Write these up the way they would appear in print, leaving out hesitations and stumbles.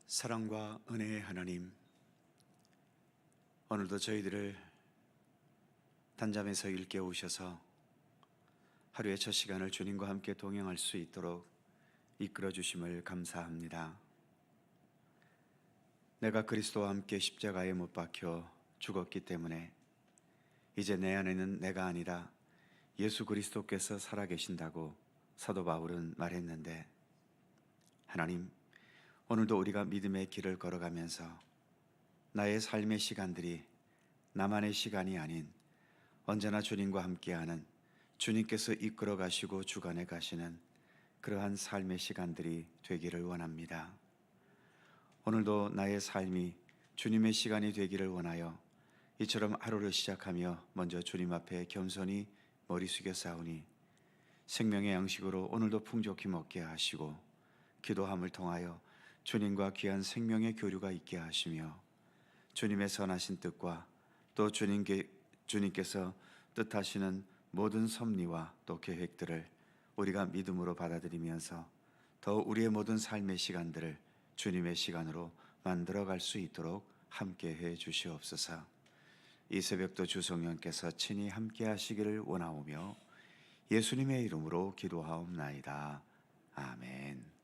사랑과 은혜의 하나님, 오늘도 저희들을 단잠에서 일깨우셔서 하루의 첫 시간을 주님과 함께 동행할 수 있도록 이끌어 주심을 감사합니다. 내가 그리스도와 함께 십자가에 못 박혀 죽었기 때문에 이제 내 안에는 내가 아니라 예수 그리스도께서 살아계신다고 사도 바울은 말했는데, 하나님, 오늘도 우리가 믿음의 길을 걸어가면서 나의 삶의 시간들이 나만의 시간이 아닌 언제나 주님과 함께하는, 주님께서 이끌어 가시고 주관해 가시는 그러한 삶의 시간들이 되기를 원합니다. 오늘도 나의 삶이 주님의 시간이 되기를 원하여 이처럼 하루를 시작하며 먼저 주님 앞에 겸손히 머리 숙여 싸우니 생명의 양식으로 오늘도 풍족히 먹게 하시고 기도함을 통하여 주님과 귀한 생명의 교류가 있게 하시며 주님의 선하신 뜻과 또 주님께서 뜻하시는 모든 섭리와 또 계획들을 우리가 믿음으로 받아들이면서 더 우리의 모든 삶의 시간들을 주님의 시간으로 만들어갈 수 있도록 함께해 주시옵소서. 이 새벽도 주성령께서 친히 함께 하시기를 원하오며 예수님의 이름으로 기도하옵나이다. 아멘.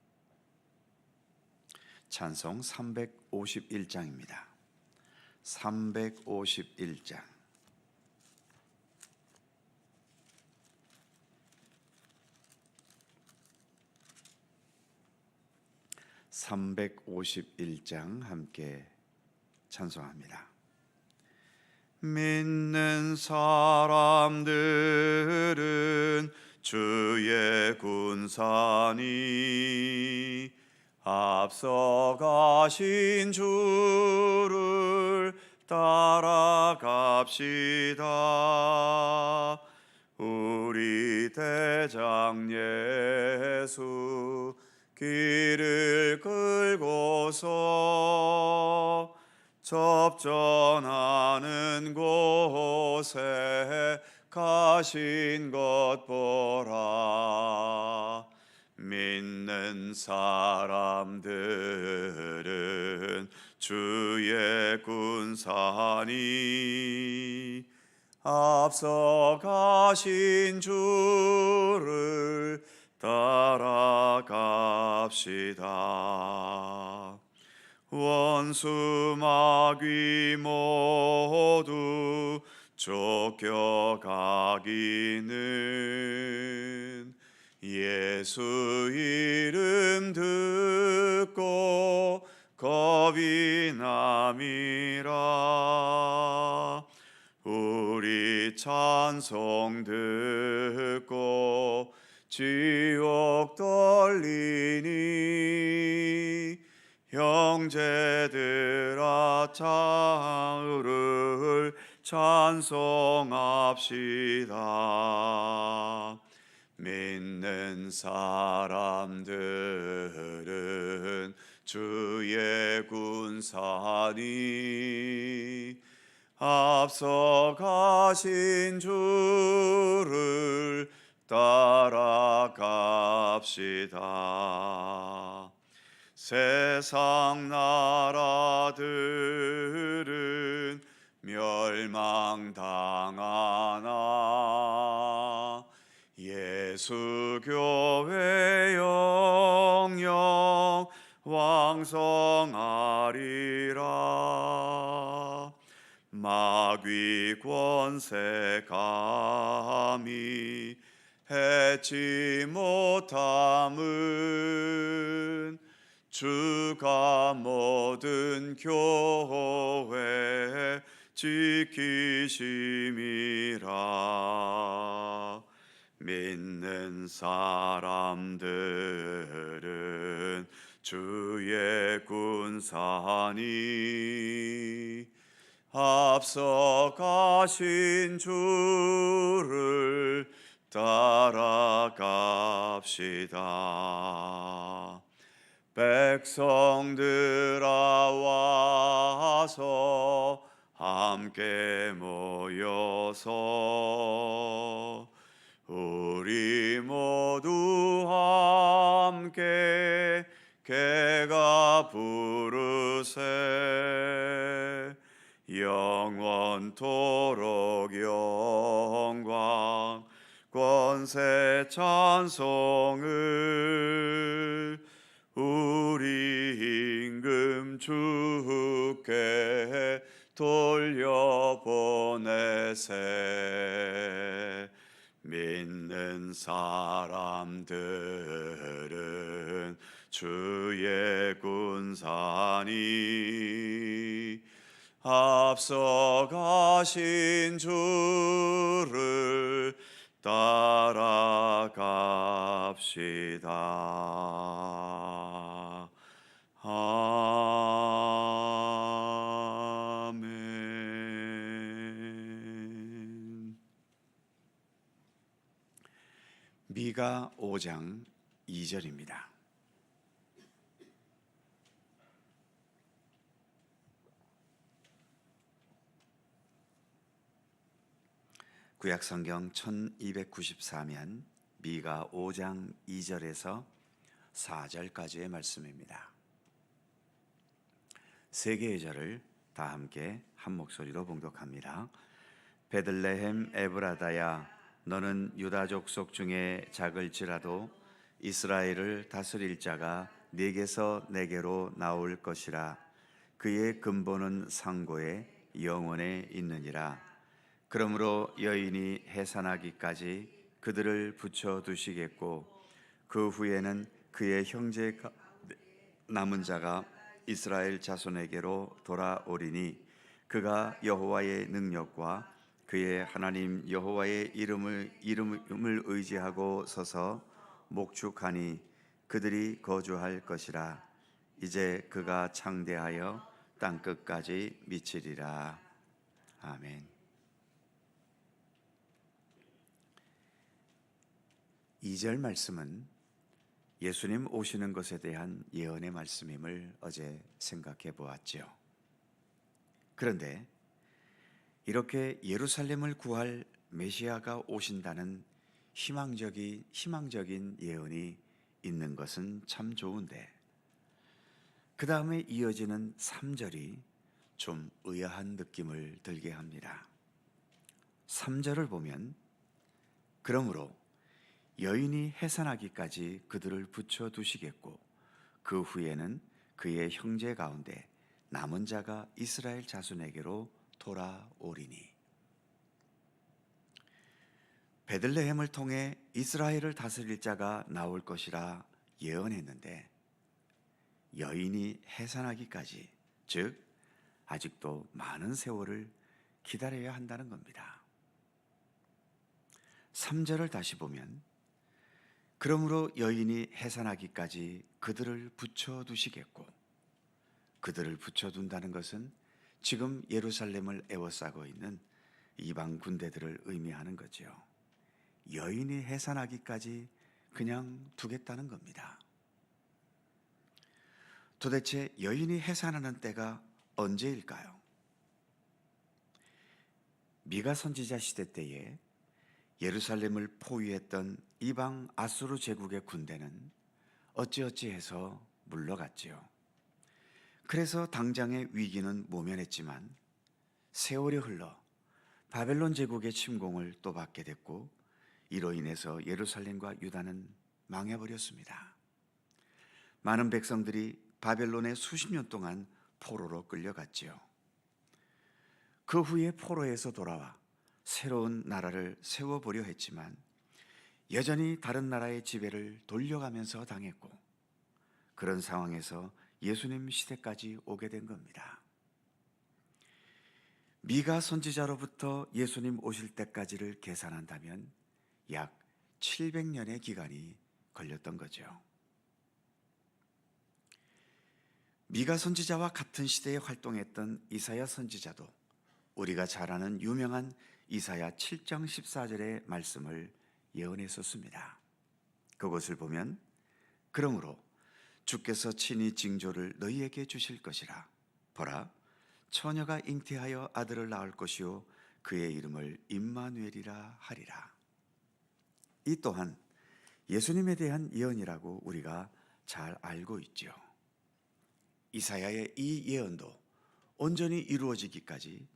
찬송 351장입니다. 351장. 함께 찬송합니다. 믿는 사람들은 주의 군사니 앞서가신 주를 따라갑시다. 우리 대장 예수 길을 끌고서 접전하는 곳에 가신 것 보라. 믿는 사람들은 주의 군사니 앞서 가신 주를 따라갑시다. 원수 마귀 모두 쫓겨가기는 예수 이름 듣고 겁이 남이라. 우리 찬송 듣고 지옥 떨리니 형제들아 주를 찬송합시다. 믿는 사람들은 주의 군사니 앞서 가신 주를 따라갑시다. 세상 나라들은 멸망당하나 예수 교회 영영 왕성하리라. 마귀 권세 감히 해치 못함은 주가 모든 교회 지키심이라. 믿는 사람들은 주의 군사니 앞서 가신 주를 따라갑시다. 백성들아 와서 함께 모여서 우리 모두 함께 개가 부르 전세 찬송을 우리 임금 주께 돌려보내세. 믿는 사람들은 주의 군사니 앞서가신 주를 따라갑시다. 아멘. 미가 5장 2절입니다. 구약성경 1294면 미가 5장 2절에서 4절까지의 말씀입니다. 세 개의 절을 다 함께 한 목소리로 봉독합니다. 베들레헴 에브라다야, 너는 유다 족속 중에 작을지라도 이스라엘을 다스릴 자가 네게서 내게로 나올 것이라. 그의 근본은 상고에 영원에 있느니라. 그러므로 여인이 해산하기까지 그들을 붙여두시겠고 그 후에는 그의 형제 남은 자가 이스라엘 자손에게로 돌아오리니 그가 여호와의 능력과 그의 하나님 여호와의 이름을 의지하고 서서 목축하니 그들이 거주할 것이라. 이제 그가 창대하여 땅 끝까지 미치리라. 아멘. 2절 말씀은 예수님 오시는 것에 대한 예언의 말씀임을 어제 생각해 보았죠. 그런데 이렇게 예루살렘을 구할 메시아가 오신다는 희망적인 예언이 있는 것은 참 좋은데, 그 다음에 이어지는 3절이 좀 의아한 느낌을 들게 합니다. 3절을 보면 그러므로 여인이 해산하기까지 그들을 붙여두시겠고 그 후에는 그의 형제 가운데 남은 자가 이스라엘 자손에게로 돌아오리니. 베들레헴을 통해 이스라엘을 다스릴 자가 나올 것이라 예언했는데 여인이 해산하기까지, 즉 아직도 많은 세월을 기다려야 한다는 겁니다. 3절을 다시 보면 그러므로 여인이 해산하기까지 그들을 붙여두시겠고, 그들을 붙여둔다는 것은 지금 예루살렘을 에워싸고 있는 이방 군대들을 의미하는 거죠. 여인이 해산하기까지 그냥 두겠다는 겁니다. 도대체 여인이 해산하는 때가 언제일까요? 미가 선지자 시대 때에 예루살렘을 포위했던 이방 아수르 제국의 군대는 어찌어찌해서 물러갔지요. 그래서 당장의 위기는 모면했지만 세월이 흘러 바벨론 제국의 침공을 또 받게 됐고 이로 인해서 예루살렘과 유다는 망해버렸습니다. 많은 백성들이 바벨론에 수십 년 동안 포로로 끌려갔지요. 그 후에 포로에서 돌아와 새로운 나라를 세워보려 했지만 여전히 다른 나라의 지배를 돌려가면서 당했고, 그런 상황에서 예수님 시대까지 오게 된 겁니다. 미가 선지자로부터 예수님 오실 때까지를 계산한다면 약 700년의 기간이 걸렸던 거죠. 미가 선지자와 같은 시대에 활동했던 이사야 선지자도 우리가 잘 아는 유명한 이사야 7장 14절의 말씀을 예언했었습니다. 그것을 보면 그러므로 주께서 친히 징조를 너희에게 주실 것이라. 보라, 처녀가 잉태하여 아들을 낳을 것이요 그의 이름을 임마누엘이라 하리라. 이 또한 예수님에 대한 예언이라고 우리가 잘 알고 있죠. 이사야의 이 예언도 온전히 이루어지기까지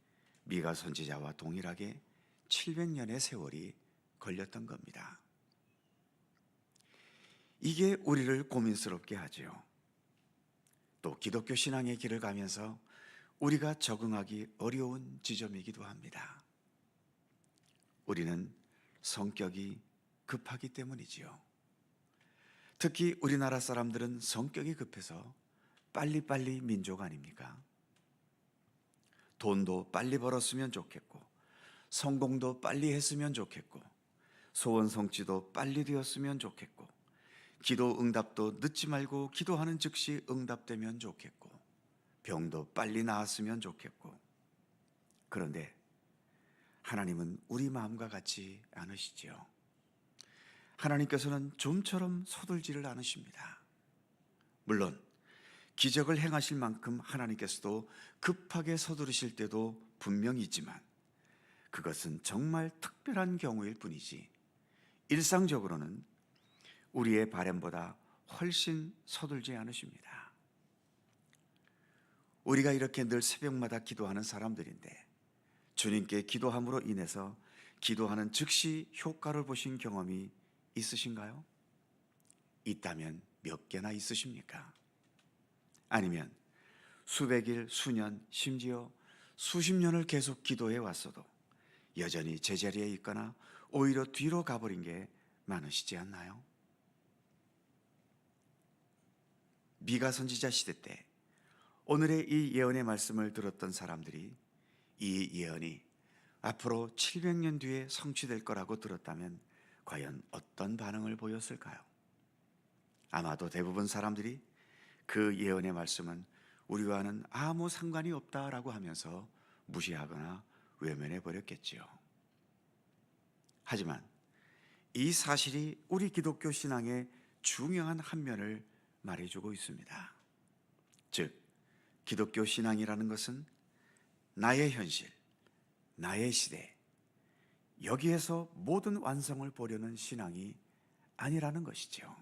미가 선지자와 동일하게 700년의 세월이 걸렸던 겁니다. 이게 우리를 고민스럽게 하지요. 또 기독교 신앙의 길을 가면서 우리가 적응하기 어려운 지점이기도 합니다. 우리는 성격이 급하기 때문이지요. 특히 우리나라 사람들은 성격이 급해서 빨리빨리 민족 아닙니까? 돈도 빨리 벌었으면 좋겠고, 성공도 빨리 했으면 좋겠고, 소원 성취도 빨리 되었으면 좋겠고, 기도 응답도 늦지 말고 기도하는 즉시 응답되면 좋겠고, 병도 빨리 나았으면 좋겠고. 그런데 하나님은 우리 마음과 같지 않으시지요. 하나님께서는 좀처럼 서둘지를 않으십니다. 물론 기적을 행하실 만큼 하나님께서도 급하게 서두르실 때도 분명히 있지만 그것은 정말 특별한 경우일 뿐이지 일상적으로는 우리의 바람보다 훨씬 서둘지 않으십니다. 우리가 이렇게 늘 새벽마다 기도하는 사람들인데 주님께 기도함으로 인해서 기도하는 즉시 효과를 보신 경험이 있으신가요? 있다면 몇 개나 있으십니까? 아니면 수백일, 수년, 심지어 수십 년을 계속 기도해 왔어도 여전히 제자리에 있거나 오히려 뒤로 가버린 게 많으시지 않나요? 미가 선지자 시대 때 오늘의 이 예언의 말씀을 들었던 사람들이 이 예언이 앞으로 700년 뒤에 성취될 거라고 들었다면 과연 어떤 반응을 보였을까요? 아마도 대부분 사람들이 그 예언의 말씀은 우리와는 아무 상관이 없다라고 하면서 무시하거나 외면해 버렸겠지요. 하지만 이 사실이 우리 기독교 신앙의 중요한 한 면을 말해주고 있습니다. 즉, 기독교 신앙이라는 것은 나의 현실, 나의 시대, 여기에서 모든 완성을 보려는 신앙이 아니라는 것이죠.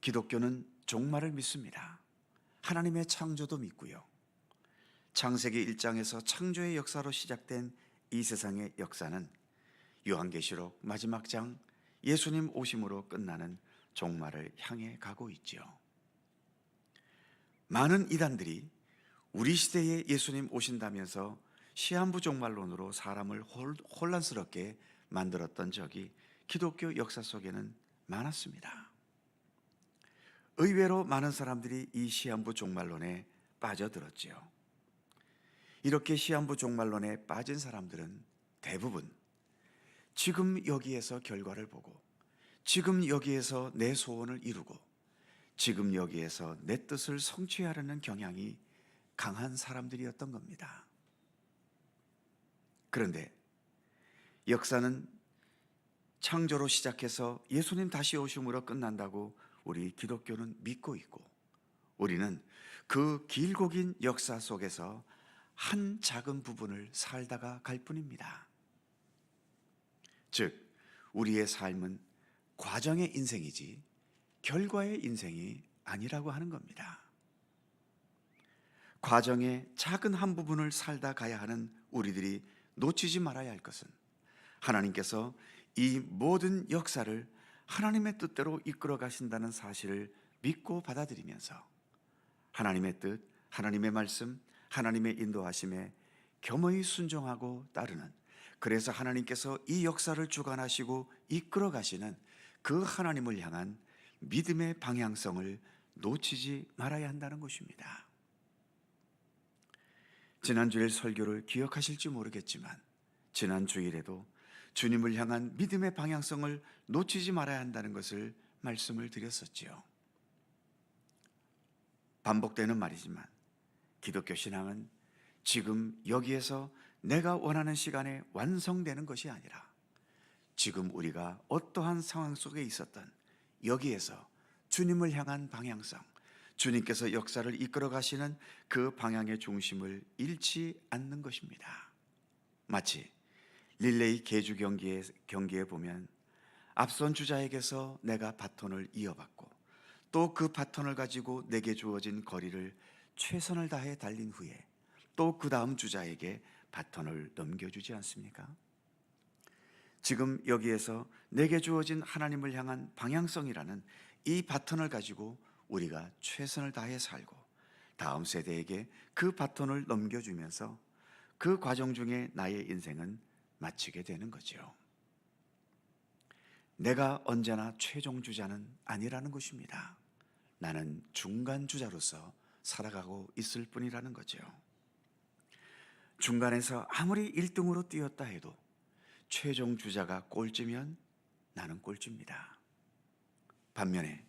기독교는 종말을 믿습니다. 하나님의 창조도 믿고요. 창세기 1장에서 창조의 역사로 시작된 이 세상의 역사는 요한계시록 마지막 장 예수님 오심으로 끝나는 종말을 향해 가고 있지요. 많은 이단들이 우리 시대에 예수님 오신다면서 시한부 종말론으로 사람을 혼란스럽게 만들었던 적이 기독교 역사 속에는 많았습니다. 의외로 많은 사람들이 이 시한부 종말론에 빠져들었지요. 이렇게 시한부 종말론에 빠진 사람들은 대부분 지금 여기에서 결과를 보고, 지금 여기에서 내 소원을 이루고, 지금 여기에서 내 뜻을 성취하려는 경향이 강한 사람들이었던 겁니다. 그런데 역사는 창조로 시작해서 예수님 다시 오심으로 끝난다고 우리 기독교는 믿고 있고, 우리는 그 길고 긴 역사 속에서 한 작은 부분을 살다가 갈 뿐입니다. 즉, 우리의 삶은 과정의 인생이지 결과의 인생이 아니라고 하는 겁니다. 과정의 작은 한 부분을 살다 가야 하는 우리들이 놓치지 말아야 할 것은 하나님께서 이 모든 역사를 하나님의 뜻대로 이끌어 가신다는 사실을 믿고 받아들이면서 하나님의 뜻, 하나님의 말씀, 하나님의 인도하심에 겸허히 순종하고 따르는, 그래서 하나님께서 이 역사를 주관하시고 이끌어 가시는 그 하나님을 향한 믿음의 방향성을 놓치지 말아야 한다는 것입니다. 지난주일 설교를 기억하실지 모르겠지만 지난 주일에도 주님을 향한 믿음의 방향성을 놓치지 말아야 한다는 것을 말씀을 드렸었지요. 반복되는 말이지만 기독교 신앙은 지금 여기에서 내가 원하는 시간에 완성되는 것이 아니라 지금 우리가 어떠한 상황 속에 있었던 여기에서 주님을 향한 방향성, 주님께서 역사를 이끌어 가시는 그 방향의 중심을 잃지 않는 것입니다. 마치 릴레이 계주 경기에 보면 앞선 주자에게서 내가 바톤을 이어받고 또 그 바톤을 가지고 내게 주어진 거리를 최선을 다해 달린 후에 또 그 다음 주자에게 바톤을 넘겨주지 않습니까? 지금 여기에서 내게 주어진 하나님을 향한 방향성이라는 이 바톤을 가지고 우리가 최선을 다해 살고 다음 세대에게 그 바톤을 넘겨주면서 그 과정 중에 나의 인생은 마치게 되는 거죠. 내가 언제나 최종 주자는 아니라는 것입니다. 나는 중간 주자로서 살아가고 있을 뿐이라는 거죠. 중간에서 아무리 1등으로 뛰었다 해도 최종 주자가 꼴찌면 나는 꼴찌입니다. 반면에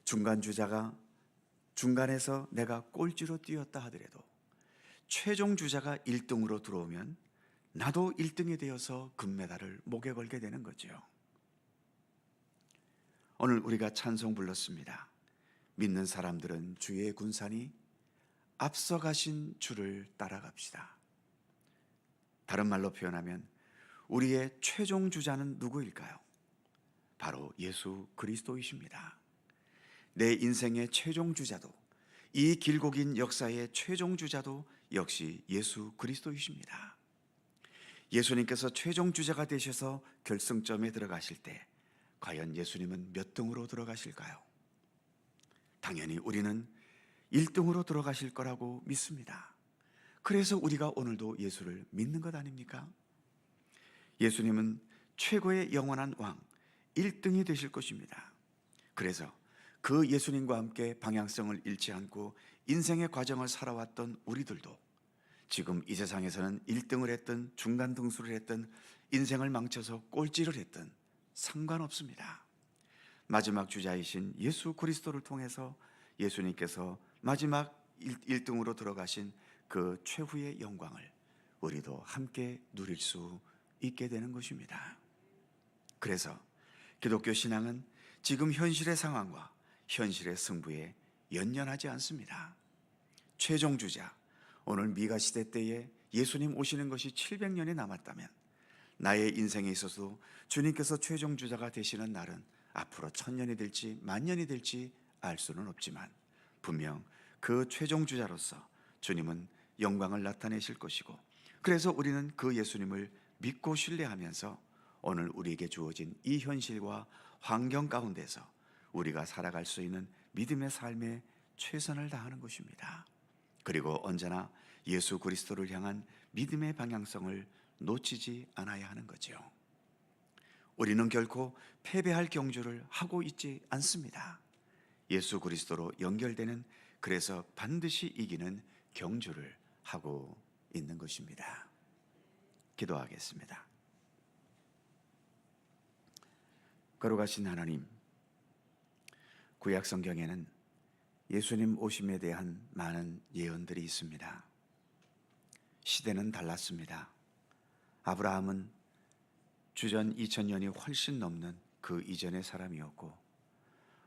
중간 주자가 중간에서 내가 꼴찌로 뛰었다 하더라도 최종 주자가 1등으로 들어오면 나도 1등이 되어서 금메달을 목에 걸게 되는 거죠. 오늘 우리가 찬송 불렀습니다. 믿는 사람들은 주의 군산이 앞서가신 주를 따라갑시다. 다른 말로 표현하면 우리의 최종 주자는 누구일까요? 바로 예수 그리스도이십니다. 내 인생의 최종 주자도, 이 길고 긴 역사의 최종 주자도 역시 예수 그리스도이십니다. 예수님께서 최종 주자가 되셔서 결승점에 들어가실 때 과연 예수님은 몇 등으로 들어가실까요? 당연히 우리는 1등으로 들어가실 거라고 믿습니다. 그래서 우리가 오늘도 예수를 믿는 것 아닙니까? 예수님은 최고의 영원한 왕, 1등이 되실 것입니다. 그래서 그 예수님과 함께 방향성을 잃지 않고 인생의 과정을 살아왔던 우리들도 지금 이 세상에서는 1등을 했든 중간 등수를 했든 인생을 망쳐서 꼴찌를 했든 상관없습니다. 마지막 주자이신 예수 그리스도를 통해서 예수님께서 마지막 1등으로 들어가신 그 최후의 영광을 우리도 함께 누릴 수 있게 되는 것입니다. 그래서 기독교 신앙은 지금 현실의 상황과 현실의 승부에 연연하지 않습니다. 최종 주자, 오늘 미가 시대 때에 예수님 오시는 것이 700년이 남았다면 나의 인생에 있어서 주님께서 최종 주자가 되시는 날은 앞으로 1000년이 될지 만년이 될지 알 수는 없지만 분명 그 최종 주자로서 주님은 영광을 나타내실 것이고, 그래서 우리는 그 예수님을 믿고 신뢰하면서 오늘 우리에게 주어진 이 현실과 환경 가운데서 우리가 살아갈 수 있는 믿음의 삶에 최선을 다하는 것입니다. 그리고 언제나 예수 그리스도를 향한 믿음의 방향성을 놓치지 않아야 하는 거죠. 우리는 결코 패배할 경주를 하고 있지 않습니다. 예수 그리스도로 연결되는, 그래서 반드시 이기는 경주를 하고 있는 것입니다. 기도하겠습니다. 거룩하신 하나님, 구약 성경에는 예수님 오심에 대한 많은 예언들이 있습니다. 시대는 달랐습니다. 아브라함은 주전 2000년이 훨씬 넘는 그 이전의 사람이었고,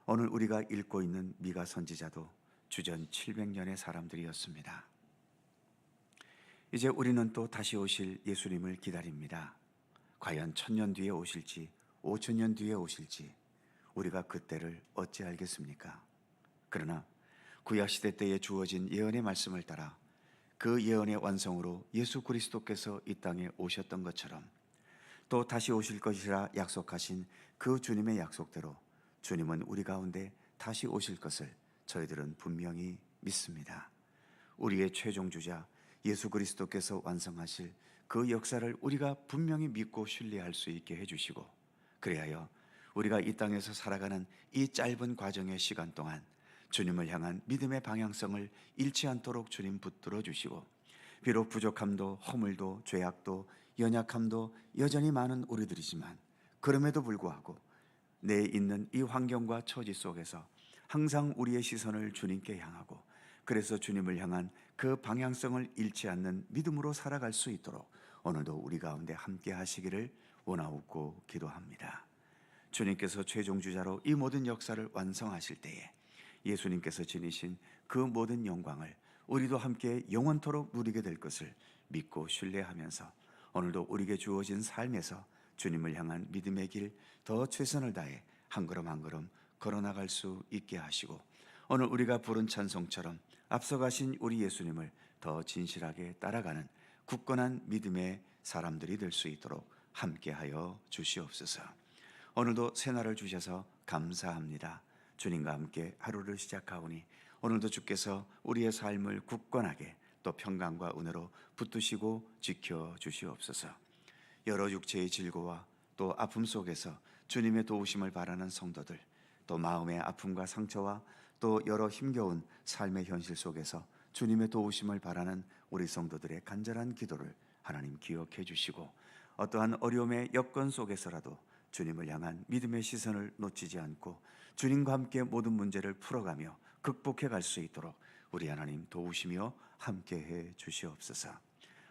오늘 우리가 읽고 있는 미가 선지자도 주전 700년의 사람들이었습니다. 이제 우리는 또 다시 오실 예수님을 기다립니다. 과연 1000년 뒤에 오실지 5000년 뒤에 오실지 우리가 그때를 어찌 알겠습니까? 그러나 구약시대 때에 주어진 예언의 말씀을 따라 그 예언의 완성으로 예수 그리스도께서 이 땅에 오셨던 것처럼 또 다시 오실 것이라 약속하신 그 주님의 약속대로 주님은 우리 가운데 다시 오실 것을 저희들은 분명히 믿습니다. 우리의 최종 주자 예수 그리스도께서 완성하실 그 역사를 우리가 분명히 믿고 신뢰할 수 있게 해주시고, 그리하여 우리가 이 땅에서 살아가는 이 짧은 과정의 시간 동안 주님을 향한 믿음의 방향성을 잃지 않도록 주님 붙들어 주시고, 비록 부족함도 허물도 죄악도 연약함도 여전히 많은 우리들이지만 그럼에도 불구하고 내 있는 이 환경과 처지 속에서 항상 우리의 시선을 주님께 향하고, 그래서 주님을 향한 그 방향성을 잃지 않는 믿음으로 살아갈 수 있도록 오늘도 우리 가운데 함께 하시기를 원하옵고 기도합니다. 주님께서 최종 주자로 이 모든 역사를 완성하실 때에 예수님께서 지니신 그 모든 영광을 우리도 함께 영원토록 누리게 될 것을 믿고 신뢰하면서 오늘도 우리에게 주어진 삶에서 주님을 향한 믿음의 길 더 최선을 다해 한 걸음 한 걸음 걸어나갈 수 있게 하시고, 오늘 우리가 부른 찬송처럼 앞서가신 우리 예수님을 더 진실하게 따라가는 굳건한 믿음의 사람들이 될 수 있도록 함께하여 주시옵소서. 오늘도 새날을 주셔서 감사합니다. 주님과 함께 하루를 시작하오니 오늘도 주께서 우리의 삶을 굳건하게 또 평강과 은혜로 붙드시고 지켜 주시옵소서. 여러 육체의 질고와 또 아픔 속에서 주님의 도우심을 바라는 성도들, 또 마음의 아픔과 상처와 또 여러 힘겨운 삶의 현실 속에서 주님의 도우심을 바라는 우리 성도들의 간절한 기도를 하나님 기억해 주시고, 어떠한 어려움의 여건 속에서라도 주님을 향한 믿음의 시선을 놓치지 않고 주님과 함께 모든 문제를 풀어가며 극복해 갈 수 있도록 우리 하나님 도우시며 함께해 주시옵소서.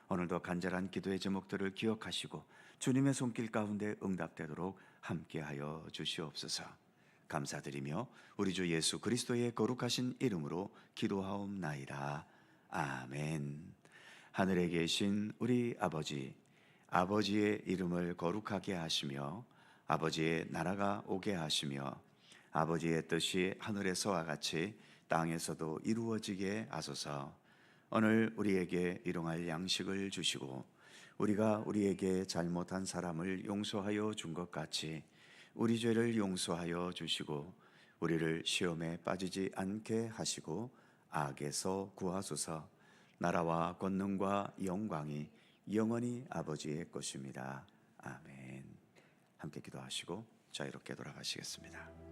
오늘도 간절한 기도의 제목들을 기억하시고 주님의 손길 가운데 응답되도록 함께하여 주시옵소서. 감사드리며 우리 주 예수 그리스도의 거룩하신 이름으로 기도하옵나이다. 아멘. 하늘에 계신 우리 아버지, 아버지의 이름을 거룩하게 하시며 아버지의 나라가 오게 하시며 아버지의 뜻이 하늘에서와 같이 땅에서도 이루어지게 하소서. 오늘 우리에게 일용할 양식을 주시고 우리가 우리에게 잘못한 사람을 용서하여 준 것 같이 우리 죄를 용서하여 주시고 우리를 시험에 빠지지 않게 하시고 악에서 구하소서. 나라와 권능과 영광이 영원히 아버지의 것입니다. 아멘. 함께 기도하시고 자유롭게 돌아가시겠습니다.